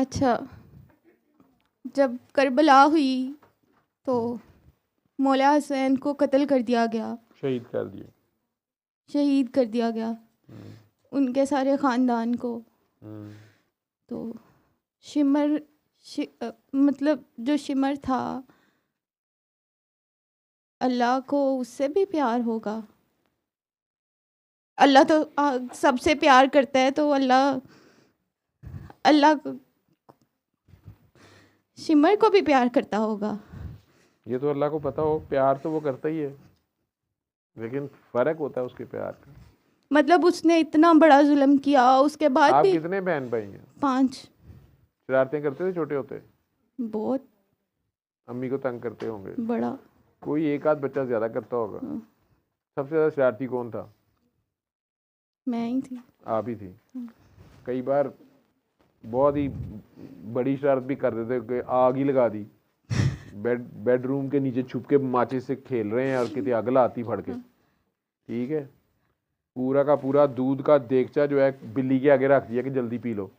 अच्छा, जब करबला हुई तो मौला हुसैन को कत्ल कर दिया गया, शहीद कर दिए। शहीद कर दिया गया उनके सारे ख़ानदान को। तो शिमर मतलब जो शिमर था, अल्लाह को उससे भी प्यार होगा। अल्लाह तो सबसे प्यार करता है, तो अल्लाह अल्लाह शिमर को भी प्यार करता होगा। ये तो अल्लाह को पता हो, प्यार तो वो करता ही है, लेकिन फ़र्क होता है उसके प्यार का। मतलब उसने इतना बड़ा जुल्म किया, उसके बाद आप भी। कितने बहन भाई हैं? 5। शरारतें करते थे छोटे होते? बहुत अम्मी को तंग करते होंगे? बड़ा। कोई एक आध बच्चा ज़्यादा करता होगा। सबसे ज़्यादा शरारती कौन था? मैं ही थी। आप ही थी। कई बार बहुत ही बड़ी शरारत भी कर देते कि आग ही लगा दी, बेडरूम के नीचे छुप के माचिस से खेल रहे हैं और कितनी आग आती फड़ के, ठीक है, पूरा का पूरा दूध का देगचा जो है बिल्ली के आगे रख दिया कि जल्दी पी लो,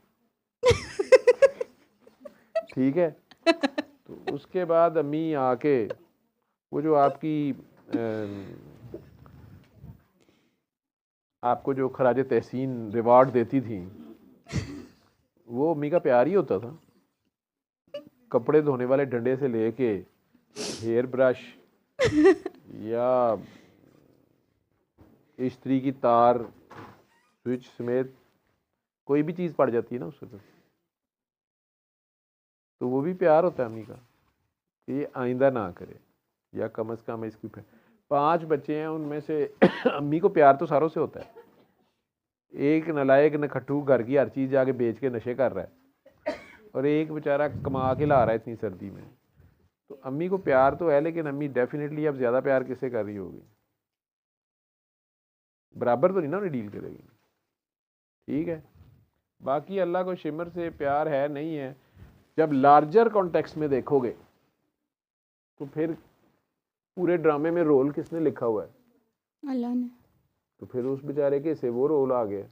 ठीक है। तो उसके बाद अम्मी आके वो जो आपको जो खराज तहसीन रिवार्ड देती थी, वो अम्मी का प्यार ही होता था। कपड़े धोने वाले डंडे से लेके हेयर ब्रश या इस्त्री की तार, स्विच समेत कोई भी चीज़ पड़ जाती है ना उससे, तो वो भी प्यार होता है अम्मी का, ये आइंदा ना करे, या कम से कम इसकी 5 बच्चे हैं, उनमें से अम्मी को प्यार तो सारों से होता है। एक नलायक नखट्टू घर की हर चीज़ जाके बेच के नशे कर रहा है, और एक बेचारा कमा के ला रहा है इतनी सर्दी में। तो अम्मी को प्यार तो है, लेकिन अम्मी डेफिनेटली अब ज़्यादा प्यार किससे कर रही होगी? बराबर तो नहीं ना उन्हें डील करेगी, ठीक है। बाकी अल्लाह को शिमर से प्यार है नहीं है, जब लार्जर कॉन्टेक्स्ट में देखोगे तो फिर पूरे ड्रामे में रोल किसने लिखा हुआ है? अल्लाह ने। तो फिर उस बेचारे के से वो रोल आ गया।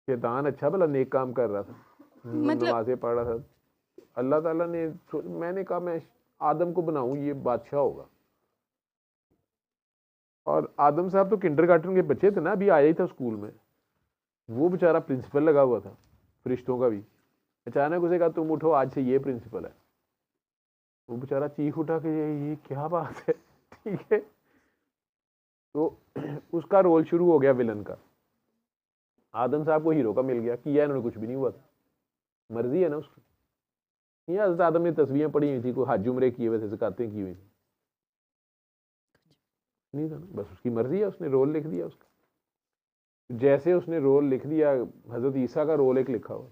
शैतान अच्छा भला नेक काम कर रहा था, मतलब नमाजें पढ़ रहा था, अल्लाह ताला ने, मैंने कहा मैं आदम को बनाऊं ये बादशाह होगा, और आदम साहब तो किंडरगार्टन के बच्चे थे ना, अभी आया ही था स्कूल में, वो बेचारा प्रिंसिपल लगा हुआ था फरिश्तों का भी। अचानक उसे कहा तुम उठो, आज से ये प्रिंसिपल है। वो बेचारा चीख उठा कि ये क्या बात है, ठीक है। तो उसका रोल शुरू हो गया विलन का। आदम साहब को हीरो का मिल गया, किया इन्होंने कुछ भी नहीं हुआ था, मर्जी है ना उसकी। ये हज़रत आदम ने तस्वीरें पढ़ी हुई थी, कोई हज उम्रे किए हुए थे, ज़कातें की हुई थी, नहीं था ना, बस उसकी मर्जी है, उसने रोल लिख दिया उसका। जैसे उसने रोल लिख दिया, हज़रत ईसा का रोल एक लिखा हुआ,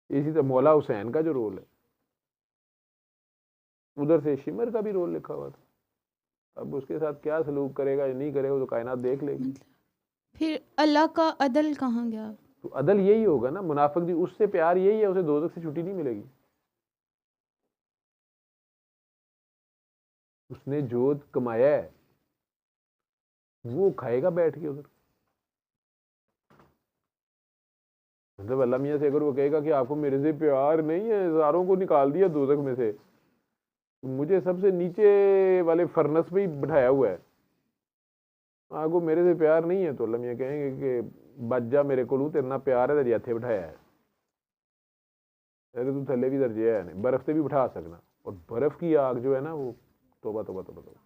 इसी तरह मौला हुसैन का जो रोल है, उधर से शिमर का भी रोल लिखा हुआ था। अब उसके साथ क्या सलूक करेगा या नहीं करेगा, वो तो कायनात देख लेगी। फिर अल्लाह का अदल कहाँ गया? तो अदल यही होगा ना, मुनाफिक भी उससे प्यार यही है, उसे दोज़ख से छुट्टी नहीं मिलेगी। उसने जो कमाया है वो खाएगा बैठ के उधर। मतलब अल्लाह मियाँ से अगर वो कहेगा कि आपको मेरे से प्यार नहीं है, हज़ारों को निकाल दिया दोज़ख में से, मुझे सबसे नीचे वाले फर्नस पे ही बिठाया हुआ है, आपको मेरे से प्यार नहीं है, तो अल्लाह मियाँ कहेंगे कि बच जा मेरे को, तेरे ना प्यार है, तेरे हथे बिठाया है, अरे तू थले भी दर्जे है नहीं, बर्फ से भी बिठा सकना। और बर्फ की आग जो है ना, वो तोबा तोबा तोबा तोबा।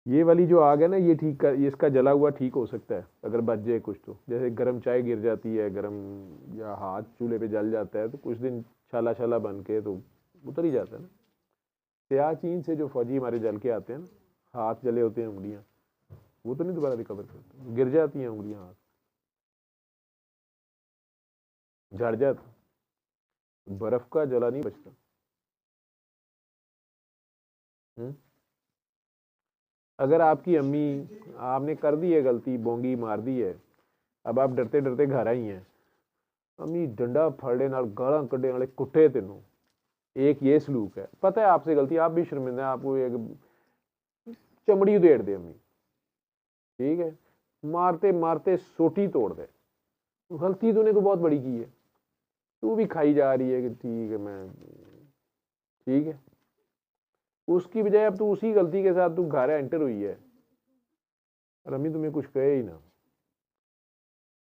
ये वाली जो आग है ना, ये ठीक कर, ये इसका जला हुआ ठीक हो सकता है अगर बच जाए कुछ, तो जैसे गर्म चाय गिर जाती है, गर्म या हाथ चूल्हे पे जल जाता है, तो कुछ दिन छाला छाला बन के तो उतर ही जाता है ना। सियाचिन से जो फौजी हमारे जल के आते हैं ना, हाथ जले होते हैं, उंगलियां, वो तो नहीं दोबारा रिकवर करते, गिर जाती हैं उंगलियां, हाथ झड़ जाता, बर्फ का जला नहीं बचता। अगर आपकी अम्मी, आपने कर दी है गलती, बोंगी मार दी है, अब आप डरते डरते घर आई हैं, अम्मी डंडा फड़े नाल गाला कड्डे नाले कुट्टे तेनों, एक ये सलूक है, पता है आपसे गलती, आप भी शर्मिंदा है, आपको एक चमड़ी उधेड़ दे अम्मी, ठीक है, मारते मारते सोटी तोड़ दे, गलती तूने को बहुत बड़ी की है, तू भी खाई जा रही है कि ठीक है मैं ठीक है, उसकी बजाय अब तू उसी गलती के साथ तू घर एंटर हुई है और अम्मी तुम्हें कुछ कहे ही ना,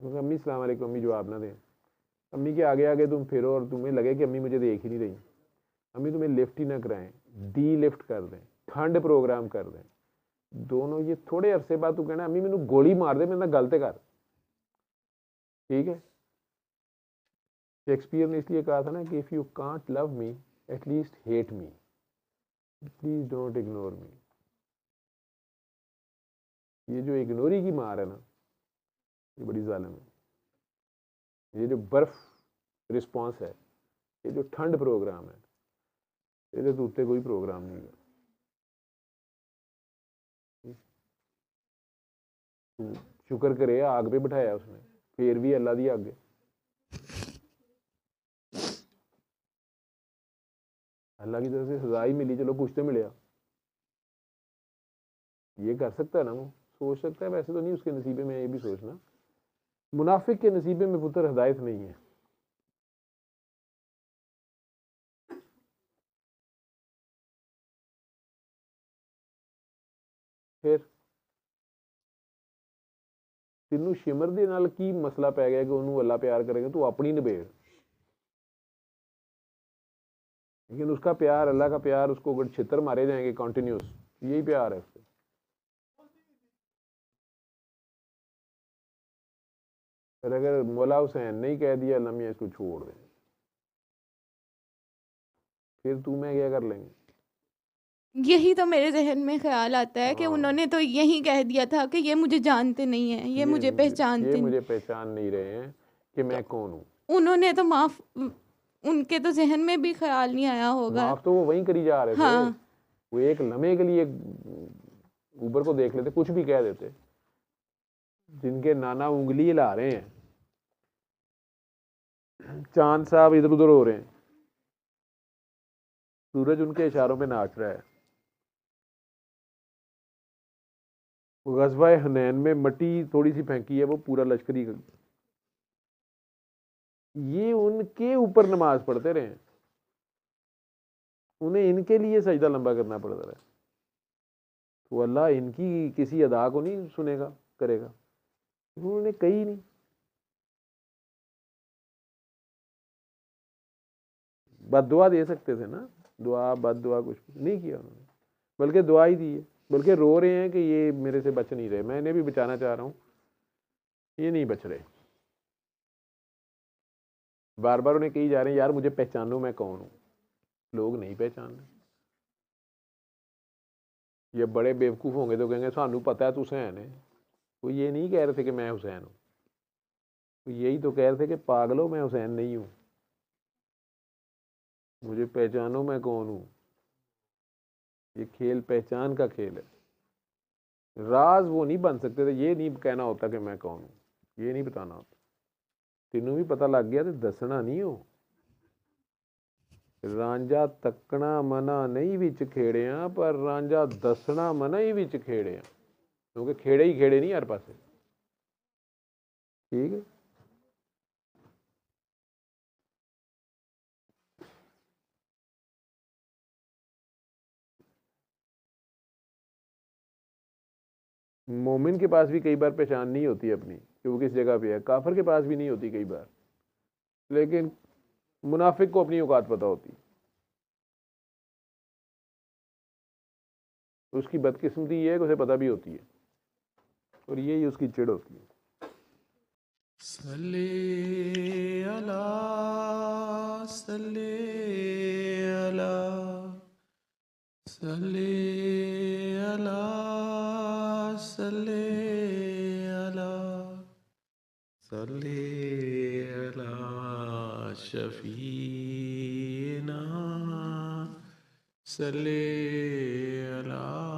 तो अम्मी सलाम वालेकुम, अम्मी जवाब ना दें, अम्मी के आगे आगे तुम फिरो और तुम्हें लगे कि अम्मी मुझे देख ही नहीं रही, अम्मी तुम्हें लिफ्ट ही ना कराएं, डी लिफ्ट कर दें, ठंड प्रोग्राम कर दें, दोनों ये थोड़े अरसे बाद तू कहना अम्मी मैनू गोली मार दे, मेरे नाल गल ते कर, ठीक है। शेक्सपियर ने इसलिए कहा था ना कि if you can't love me at least hate me, please don't ignore me. ये जो इग्नोरी की मार है ना, ये बड़ी जालिम है। ये जो बर्फ रिस्पॉन्स है, ये जो ठंड प्रोग्राम है, ये तो उत्ते कोई प्रोग्राम नहीं है। शुक्र करे आग पे बिठाया उसने, फिर भी अल्लाह दी आग है, अल्लाह की तरफ से सजा ही मिली, चलो कुछ तो मिले। ये कर सकता है ना, वो सोच सकता है, वैसे तो नहीं उसके नसीबे में, ये भी सोचना मुनाफिक के नसीबे में पुत्र हिदायत नहीं है। फिर तेनू शिमर दे नाल की मसला पै गया कि उन्होंने अल्लाह प्यार करेगा, तू अपनी निबेड़, लेकिन उसका प्यार, अल्लाह का प्यार, उसको अगर छितर मारे जाएंगे कॉन्टिन्यूस, यही प्यार है उससे। फिर अगर मौला हुसैन नहीं कह दिया अल्लाह मियां इसको छोड़ दे, फिर तू मैं क्या कर लेंगे? यही तो मेरे जहन में ख्याल आता है कि हाँ, उन्होंने तो यही कह दिया था कि ये मुझे जानते नहीं हैं, ये मुझे ये पहचानते नहीं। मुझे पहचान नहीं रहे हैं कि तो मैं कौन हूँ। उन्होंने तो माफ, उनके तो जहन में भी ख्याल नहीं आया होगा। माफ तो वो वहीं करी जा रहे थे, हाँ, वो एक लम्हे के लिए ऊबर को देख लेते, कुछ भी कह देते। जिनके नाना उंगली हिला रहे हैं, चांद साहब इधर उधर हो रहे हैं, सूरज उनके इशारों पे नाच रहा है। गज़वा हुनैन में मट्टी थोड़ी सी फेंकी है, वो पूरा लश्करी, ये उनके ऊपर नमाज पढ़ते रहे, उन्हें इनके लिए सजदा लंबा करना पड़ रहा है, तो अल्लाह इनकी किसी अदा को नहीं सुनेगा, करेगा, उन्होंने कही नहीं। बद्दुआ दे सकते थे ना, दुआ बद्दुआ कुछ नहीं किया उन्होंने, बल्कि दुआ ही दी है, बल्कि रो रहे हैं कि ये मेरे से बच नहीं रहे, मैं इन्हें भी बचाना चाह रहा हूँ, ये नहीं बच रहे, बार बार उन्हें कही जा रहे हैं यार मुझे पहचानो मैं कौन हूँ, लोग नहीं पहचान रहे। ये बड़े बेवकूफ़ होंगे तो कहेंगे सानू पता है तू हुसैन है, वो ये नहीं कह रहे थे कि मैं हुसैन हूँ, तो यही तो कह रहे थे कि पागलो मैं हुसैन नहीं हूँ, मुझे पहचानो मैं कौन हूँ। ये खेल पहचान का खेल है, राज वो नहीं बन सकते थे, ये नहीं कहना होता कि मैं कौन हूँ, ये नहीं बताना होता। तेनों भी पता लग गया तो दसना नहीं हो। रांझा तकना मना नहीं विच खेड़िया, पर रांझा दसना मना ही विच खेड़िया, क्योंकि खेड़े ही खेड़े नहीं हर पासे, ठीक है। मोमिन के पास भी कई बार पहचान नहीं होती अपनी कि वो किस जगह पे है, काफिर के पास भी नहीं होती कई बार, लेकिन मुनाफिक को अपनी औकात पता होती, उसकी बदकिस्मती ये है कि उसे पता भी होती है, और यही उसकी चिढ़ होती है। सल्ले अला सल्ले अला सल्ले अला सल्ले अला सल्ले अला शफीना सल्ले अला